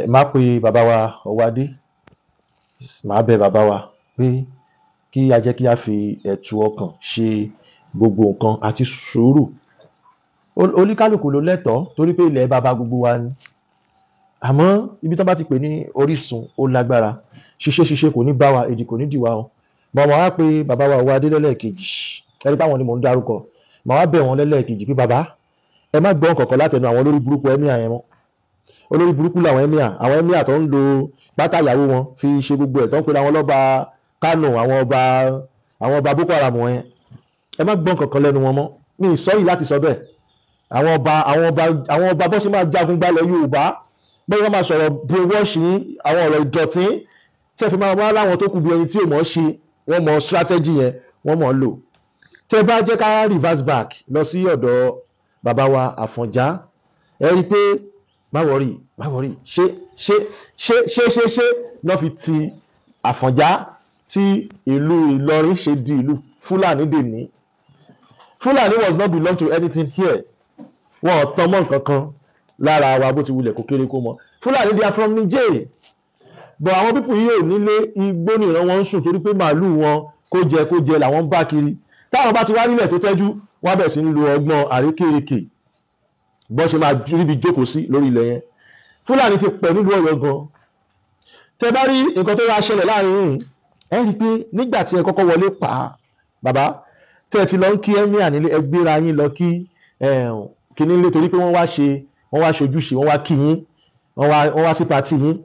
Má pe bàbá wa Ọwádé, má bẹ̀ bàbá wa pé kí a jẹ́ kí a fi ẹ̀tù ọkàn ṣe gbogbo nǹkan àti sùúrù. Oníkálùkù ló lẹ́tọ̀ọ́ torí pé ilẹ̀ bàbá gbogbo wa ni. Àmọ́ ibi tó bá ti pè ní orísun ó lágbára. Ṣiṣẹ́ kò ní bá wa, èdì kò ní dì wá o. Màá wá pé bàbá wa Ọwádé lẹ́lẹ́kejì. Ẹni táwọn ni mò ń dárúkọ. Màá wá bẹ̀ wọ́n lẹ́lẹ́kejì pé bàbá ẹ má gbọ́ nǹkan kan látẹnu àwọn olórí burúkú ẹ̀míà yẹn mọ́. Olórí burúkú làwọn ẹ̀míà, àwọn ẹ̀míà tó ń lo pátá ìyàwó wọn fi ṣe gbogbo ẹ̀ tó ń pe àwọn ọlọ́ba Kánò, àwọn ọba Boko Haram yẹn. Ẹ má gbọ́ nǹkan kan lẹ́nu wọn mọ́. Mi ì sọ yìí láti sọ bẹ́ẹ̀. Àwọn ọba bó ṣe máa jagun gbalẹ̀ Yorùbá, bẹ́ẹ̀ wọ́n máa sọ̀rọ̀ brainwash yín, àwọn ọ̀rọ̀ ìdọ̀tí tí ẹ fi máa wá láwọn tó kù bí ẹni tí ò mọ̀ ṣe, wọ́n mọ̀ strategy yẹn, wọ́n mọ̀ lò. Tẹ́ bá jẹ́ ká reverse back lọ sí ọ̀dọ̀ bàbá wa Àfọ̀njá, ẹ rí pé má wọrí ṣe lọ́ fi ti Àfọ̀njá tí ìlú Ìlọrin ṣe di ìlú Fúlàní dèní. Fúlàní was not belong to anything here. Wọn ò tán mọ́ nǹkan kan lára wa bó ti wulẹ̀ kó kéré kó mọ́. Fúlàní they are from Niger. But àwọn pípù yìí ò nílé igbó nìran wọn ń sùn torí pé màálù wọn kó jẹ làwọn ń bá kiri. Táwọn bá ti wá nílẹ̀ tó tẹ́jú, wọ́n bẹ̀ sí ń lo ọgbọ́n àrékérekè bọ́n ṣe máa ríbi jókòó sí lórí ilẹ̀ yẹn. Fúlàní ti pẹ̀ nílùú Ọ̀yọ́ gan. Tẹ́ bá rí nǹkan tó wá ṣẹlẹ̀ láàrin yìí, ẹ rí pé nígbà tí ẹ kọ́kọ́ wọlé pa bàbá tẹ́ ẹ ti lọ ń kí ẹ́míà nílé, ẹ gbéra yín lọ kí kíní nílé torí pé wọ́n wá ṣojúṣe, wọ́n wá kí yín, wọ́n wá sí pàtì yín,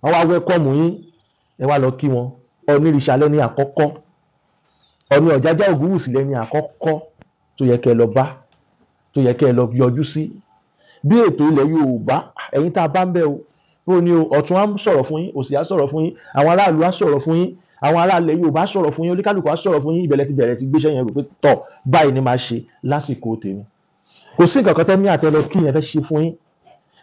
wọ́n wá wẹ́kọ̀mù yín, ẹ wá lọ kí wọn. Ọ̀nìrìṣà lẹ́ni àkọ́kọ́, Ọ̀ọ̀ni Ọ̀jájá Ògúnwùsì lẹ́ni àkọ́kọ́ tó yẹ kẹ́ ẹ lọ bá, tó yẹ kẹ́ ẹ lọ yọjú sí. Bí ètò ilẹ̀ Yorùbá, ẹ̀yin tá a bá ń bẹ̀ o, ó ní o, ọ̀tún á sọ̀rọ̀ fún yín, òsì á sọ̀rọ̀ fún yín, àwọn aráàlú á sọ̀rọ̀ fún yín, àwọn aráàlẹ̀ Yorùbá á sọ̀rọ̀ fún yín, oníkálùkù á sọ̀rọ̀ fún yín, ìbẹ̀lẹ̀ ti bẹ̀rẹ̀ ti gbéṣẹ́ yẹn rò pé tọ̀ báyìí ni máa ṣe lásìkò tèmi. Kò sí nǹkan kan tẹ́mí àtẹ́lọ kí yẹn fẹ́ ṣe fún yín.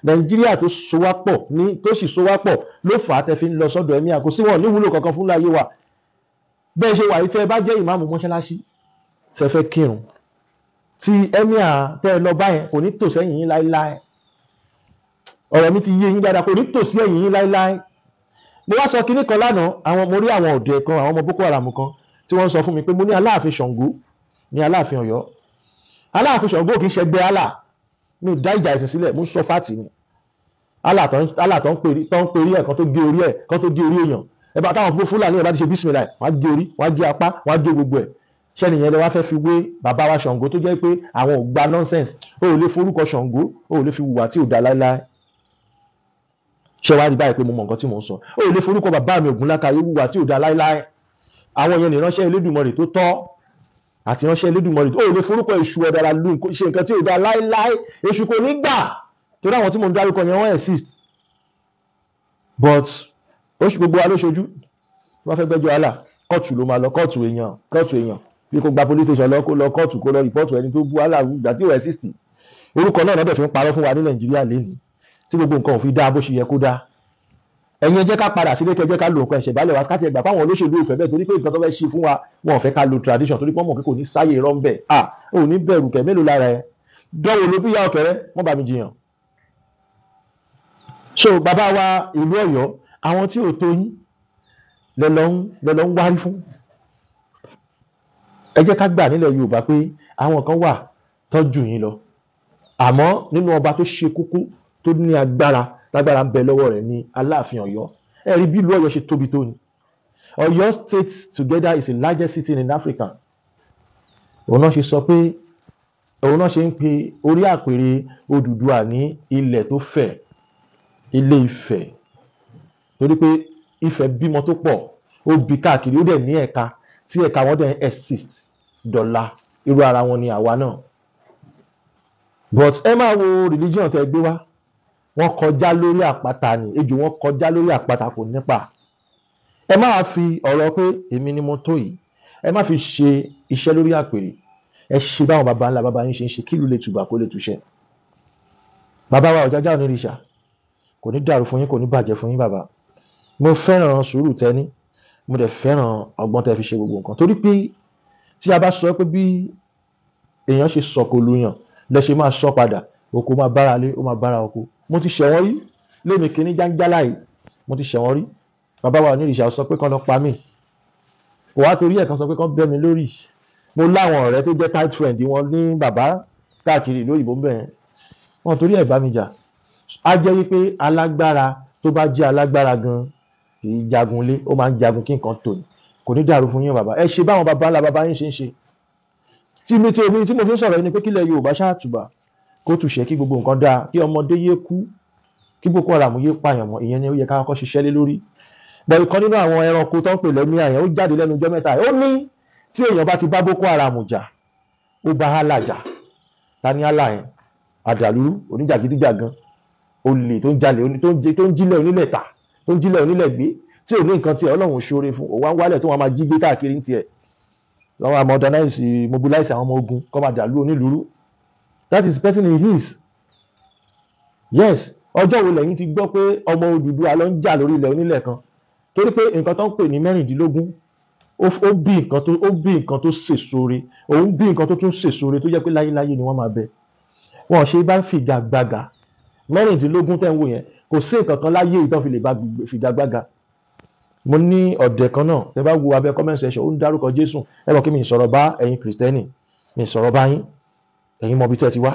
Nàìjíríà tó so wá pọ̀ tó sì so wá pọ̀ ló fà á tẹ́ fi ń lọ sọ́dọ̀ ẹ̀mí àkó sí wọn ní wúlò kankan fún láyé wa. Bẹ́ẹ̀ ṣe wà yìí tẹ́ ẹ bá jẹ́ ìmáàmù mọ́ṣáláṣí tẹ́ fẹ́ kírun, tí ẹ̀mí àtẹ́ ẹ lọ bá yẹn kò ní tò sẹ́yìn yín láéláé. Ọ̀rọ̀ mi ti yé yín dáadáa, kò ní tò sí ẹ̀yìn yín láéláé. Mo wá sọ kinní kan lánàá, mo rí àwọn ọ̀dọ́ kan, àwọn ọmọ Boko Haram kan tí wọ́n sọ fún mi pé mo ní Aláàfin Ṣàngó ní Aláàfin Ọ̀yọ́. Aláàfin Ṣàngó kì í ṣẹgbẹ́ Allah, mi dá ìjà ẹ̀sìn sílẹ̀, mo sọ fáàtì ni. Allah tó ń perí ẹ̀ kan tó gé orí ẹ̀ kan tó gé orí èèyàn. Ẹ bá táwọn Fúlàní ẹ̀ bá ti ṣe bísímìlà, wọ́n á gé orí, wọ́n á gé apá, wọ́n á gé gbogbo ẹ̀. Ṣé nìyẹn lẹ wá fẹ́ fi wé bàbá wa Ṣàngó tó jẹ́ pé àwọn ò gba nonsense, o ò lè forúkọ Ṣàngó, o ò lè fi hùwà tí ò dá láéláé. Ṣé wàá rí báyìí pé mo mọ nǹkan tí mò ń sọ? O ò lè forúkọ bàbá mi Ògúnlákayé hùwà tí ò dá láéláé. Àwọn yẹn ní ìránṣẹ́ Elédùmarè tó tọ́ àti ránṣẹ́ Elédùmarè, ó lè forúkọ èṣù ọ̀dàrà lu ṣe nǹkan tí ò dá láéláé. Èṣù kò ní gbà torí àwọn tí mo ń dárúkọ yẹn wọ́n exist. But oṣù gbogbo wa ló ṣojú wọ́n fẹ́ gbẹ́jọ́ Allah, kóòtù ló máa lọ, kóòtù èèyàn bí kò gba police station lọ kó lọ kóòtù kó lọ rìpọ́ọ̀tù ẹni tó bú Allah ìgbà tí ò exist. Orúkọ náà lọ́dọ̀ fi ń parọ́ fún wa ní Nàìjíríà lénìí tí gbogbo nǹkan ò fi dá bó ṣe yẹ kó dá. Ẹ̀yin ẹ jẹ́ ká padà sílé kẹjẹ́ ká lo nǹkan ìṣẹ̀dálẹ̀ wa káti ẹgbà fáwọn olóṣèlú ìfẹ́ bẹ́ẹ̀ torí pé nǹkan tó fẹ́ ṣe fún wa wọn ò fẹ́ ká lo tradition torí pé wọ́n mọ̀ pé kò ní sáyè irọ́ ń bẹ̀. Ò ní bẹ̀rù kẹ̀ mélòó lára ẹ dánwò ló bí ìyá ọ̀kẹ́rẹ́ wọ́n bá mi jiyàn. So bàbá wa ìlú Ọ̀yọ́, àwọn tí ò tó yín lọ́lọ́ ń wárí fún. Ẹ jẹ́ ká gbà nílẹ̀ Yorùbá pé àwọn kan wà tọ́jú yín lọ, àmọ́ nínú ọba tó ṣe kókó tó ní lágbára ń bẹ lọ́wọ́ rẹ̀ ní Aláàfin Ọ̀yọ́. Ẹ rí bí ìlú Ọ̀yọ́ ṣe tóbi tó ni. Ọ̀yọ́ state together is the largest city in Africa. Òun náà ṣe sọ pé òun náà ṣe ń pe orí àpèrè Odùduwà ní ilẹ̀ tó fẹ̀, Ilé Ifẹ̀, torí pé Ifẹ̀ bímọ tó pọ̀, ó bí káàkiri, ó dẹ̀ ní ẹ̀ka tí ẹ̀ka wọn dẹ̀ exist dọ̀la, irú ara wọn ni àwa náà. But ẹ máa wo religion tẹ́ gbé wá, wọ́n kọjá lórí àpáta ni, ejò wọn kọjá lórí àpáta kò nípa. Ẹ máa fi ọ̀rọ̀ pé èmi ni mo tó yìí, ẹ má fi ṣe iṣẹ́ lórí àpèrè. Ẹ ṣe báwọn baba ńlá baba yín ṣe ń ṣe, kí ìlú lè tùbà kó lè túṣẹ́. Bàbá wa Ọ̀jájá Onírìṣà kò ní dàrú fún yín, kò ní bàjẹ́ fún yín bàbá. Mo fẹ́ràn sùúrù tẹ́ní, mo dẹ̀ fẹ́ràn ọgbọ́n tẹ́ fi ṣe gbogbo nǹkan torí pé tí a bá sọ pé bí èèyàn ṣe sọ̀kò lùyàn lẹ ṣe máa sọ padà, oko máa bára lé, ó máa bára oko. Mo ti ṣẹ̀wọ̀n rí lémi kìíní jáńjálá yìí mo ti ṣẹ̀wọ̀n rí bàbá wa onírìṣà sọ pé kán lọ pa mí kò wá torí ẹ̀ kan sọ pé kán bẹ́ mi lórí mo láwọn ọ̀rẹ́ tó jẹ́ tight friend wọn ní bàbá káàkiri ìlú òyìnbó bẹ́ẹ̀ wọn torí ẹ̀ bá mi jà á jẹ́ wípé alágbára tó bá jẹ́ alágbára gan kì í jagun lé ó máa ń jagun kí nǹkan tò ní kò ní dàrú fún yín bàbá ẹ ṣe báwọn bàbá ńlá bàbá yín ṣe ń ṣe tí mo fi ń sọ̀rọ̀ yìí ni pé kílẹ̀ Yorùbá ṣáàtùbà kó tùṣẹ́ kí gbogbo nǹkan dáa kí ọmọdé yé kú kí Boko Haram yé pààyàn mọ́ ìyẹn ni ó yẹ ká kọ́kọ́ ṣiṣẹ́ lé lórí bọ̀ ìkan nínú àwọn ẹranko tó ń pè lẹ́mí àyàn ó jáde lẹ́nu ọjọ́ mẹ́ta ó ní tí èèyàn bá ti bá Boko Haram jà ó bá hálà jà ta ni hálà yẹn àdàlúrú oníjàgídíjàgan olè tó ń jalè tó ń jílẹ̀ onílẹ̀ ta tó ń jílẹ̀ onílẹ̀ gbé tí ò ní nǹkan tiẹ̀ Ọlọ́run ṣoore fún òun wá ń wálẹ̀ tó wọn máa jí gbé káàkiri ń tiẹ̀ lọ́wọ́ a mobilize àwọn ọmọ ogun kọ́ máa dàlú onílùúrú that is the person he is yes ọjọ́ wo lẹ́yìn ti gbọ́ pé ọmọ Odùduwà ló ń jà lórí ilẹ̀ onílẹ̀ kan torí pé nǹkan tó ń pè ní mẹ́rìndínlógún ó bí nǹkan tó sèsore òun bí nǹkan tó tún sèsore tó jẹ́ pé láyéláyé ni wọ́n máa bẹ wọn ṣe bá figagbága mẹ́rìndínlógún tẹ́ ń wò yẹn kò sí nǹkan kan láyé ìtàn fi lè bá figagbága mo ní ọ̀dẹ̀ kan náà tẹ́ bá wo abẹ́ comment section ó ń dárúkọ Jésù ẹ mọ̀ kí mi sọ̀rọ̀ bá ẹ̀yin kìrìsìtẹ́nì mi sọ̀rọ̀ bá yín ẹ̀yin mọ̀ bí tẹ́ ti wá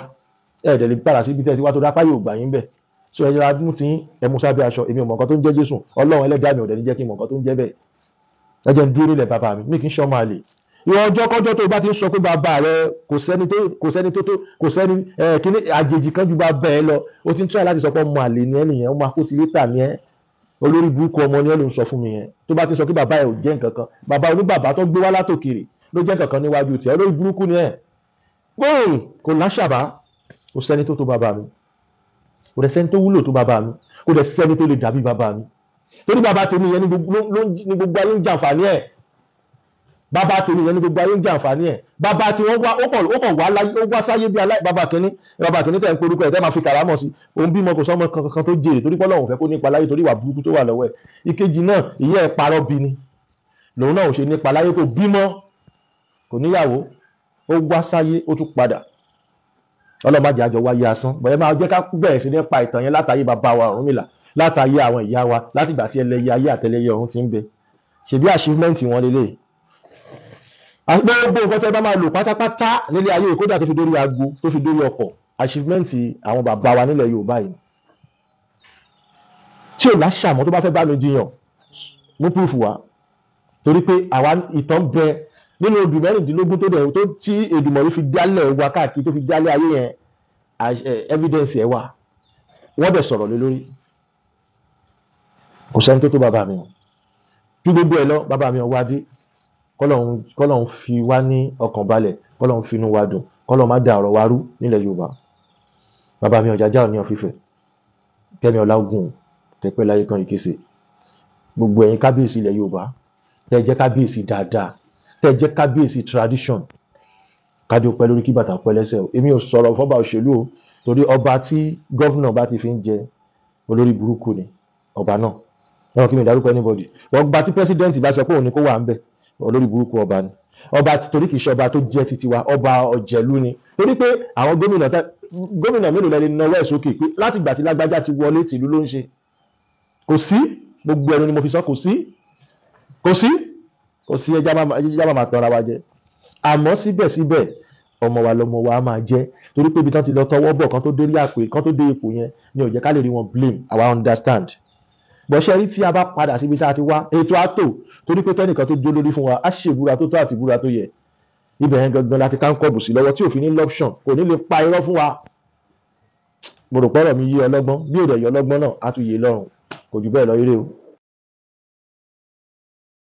ẹ̀ẹ́dẹ̀ lè padà sí bí tẹ́ ti wá tó dápá yóò gbà yín bẹ̀ so ẹ yẹra mú ti ẹ mú sábẹ́ aṣọ èmi ò mọ̀ nǹkan tó ń jẹ́ Jésù Ọlọ́run ẹlẹ́dàá mi ò dẹ̀ ní jẹ́ kí n mọ̀ nǹkan tó ń jẹ́ bẹ́ẹ̀ ẹ jẹ́ ń dúró nílẹ̀ bàbá mi kì í ṣọ́ máa lè ìwọ ọjọ́ kọjọ́ tó bá ti ń sọ pé bàbá rẹ kò sẹ́ni kíní àjèjì kan ju bàbá ẹ lọ ó ti ń try láti sọ pé ọmọ àlè ni ẹ nìyẹn ó máa kó sí létà ni ẹ olórí burúkú ọmọ ni ẹ ló ń sọ fún mi yẹn tó bá ti sọ pé bàbá ẹ ò jẹ́ nǹkan kan bàbá oníbàbá tó gbé wá látòkèrè ló jẹ́ nǹkan kan níwájú tiẹ̀ olórí burúkú ni ẹ gbóhùn kò láṣàbá kò sẹ́ni tó tó bàbá mi kò dẹ̀ sẹ́ni tó wúlò tó bàbá mi kò dẹ̀ sẹ́ni tó lè dàbí bàbá mi torí bàbá tèmi yẹn ní gbogbo ayé ń jàǹfààní ẹ̀ bàbá tèmi yẹn ní gbogbo ayé ń jàǹfààní ẹ̀ bàbá tí wọ́n wá sáyé bí bàbá kìíní tẹ̀ ń porúkọ ẹ̀ tẹ́ máa fi kàrámọ̀ sí òun bímọ kò sọ́mọ kankan tó jèrè torí pé Ọlọ́run fẹ́ kó nípa láyé torí ìwà burúkú tó wà lọ́wọ́ ẹ̀ ìkejì náà ìyá ẹ̀ parọ́ bí ni lòun náà ò ṣe nípa láyé kò bímọ kò níyàwó ó wá sáyé ó tún padà ọlọ́mọdé àjọ wáyé asán bọ̀yẹ́ máa jẹ́ ká bẹ̀rẹ̀ sí nípa ìtàn yẹn látàyé bàbá wa Ọ̀rúnmìlà látàyé àwọn ìyá wa látìgbà tí ẹlẹ́yẹ ayé àtẹlẹyẹ ọ̀run ti ń bẹ ṣebí achievement wọn lélẹ̀ gbogbo nǹkan tí ẹ bá máa lò pátápátá nílé ayé ìkódà tó fi dórí aago tó fi dórí ọkọ̀ achievement àwọn bàbá wa nílẹ̀ Yorùbá yìí tí ò láṣàmọ́ tó bá fẹ́ bá mi jiyàn mú proof wá torí pé àwa ìtàn bẹ nínú odù mẹ́rìndínlógún tó dẹ̀ tó tí Èdùmàrè fi dálẹ̀ wa káàkiri tó fi dálẹ̀ ayé yẹn evidence ẹ̀ wà wọ́n dẹ̀ sọ̀rọ̀ lé lórí kò sẹ́ni tó tó bàbá mi ju gbogbo ẹ̀ lọ bàbá mi ọwọ́ adé kọ́lọ́hún fi wá ní ọkàn balẹ̀ kọ́lọ́hún fi inú wa dùn kọ́lọ́hún má da ọ̀rọ̀ wa rú nílẹ̀ Yorùbá bàbá mi Ọ̀jájá Ọọ̀ni of Ifẹ̀ Kẹ́mi Ọláògùn tẹpẹ́ láyé kan ìkéṣe gbogbo ẹ̀yin kábíyèsí ilẹ̀ Yorùbá tẹ́ jẹ́ kábíyèsí dáadáa tẹ́ jẹ́ kábíyèsí tradition kájọ pẹ́ lórí kí bàtà pẹ́ lẹ́sẹ̀ o èmi ò sọ̀rọ̀ fọ́ba òṣèlú o torí ọba tí gọ́vnà bá ti fi ń jẹ olórí burúkú ni ọba náà ẹ̀wọ̀n kí mi dárúkọ anybody wọ́n gba tí pẹ́sidẹ́ǹtì bá sọ pé òun ni kó wà ń bẹ̀ olórí burúkú ọba ni ọba torí kìí ṣe ọba tó jẹ́ titi wa ọba ọ̀jẹ̀lú ni torí pé àwọn gómìnà mélòó lẹ́ni náwó ẹ̀ sókè pé láti ìgbà tí lágbájá ti wọlé tìlú ló ń ṣe kò sí gbogbo ẹnu ni mo fi sọ kò sí ẹjá máa tọra wa jẹ àmọ́ síbẹ̀síbẹ̀ ọmọ wa lọmọ wa máa jẹ́ torí pé ibi tán ti lọ tọwọ́ bọ̀ kan tó dé ipò yẹn ni ò jẹ́ ká lè rí wọn blame àwa understand bọ́ṣẹ́ rí tí a bá padà síbi tá a ti wá ètò àtò torí pé tẹ́nìkan tó dó lórí fún wa á ṣe ìbúra tó tó àti ìbúra tó yẹ ibẹ̀ yẹn gangan láti káńkọ̀bù sí lọ́wọ́ tí òfin ní lọ́pṣọ̀n kò ní lè pa irọ́ fún wa mo rò pọ́rọ̀ mi yé ọlọ́gbọ́n bí èrè ẹ̀yọ́ ọlọ́gbọ́n náà á tún yé lọ́rùn kò jù bẹ́ẹ̀ lọ ire o.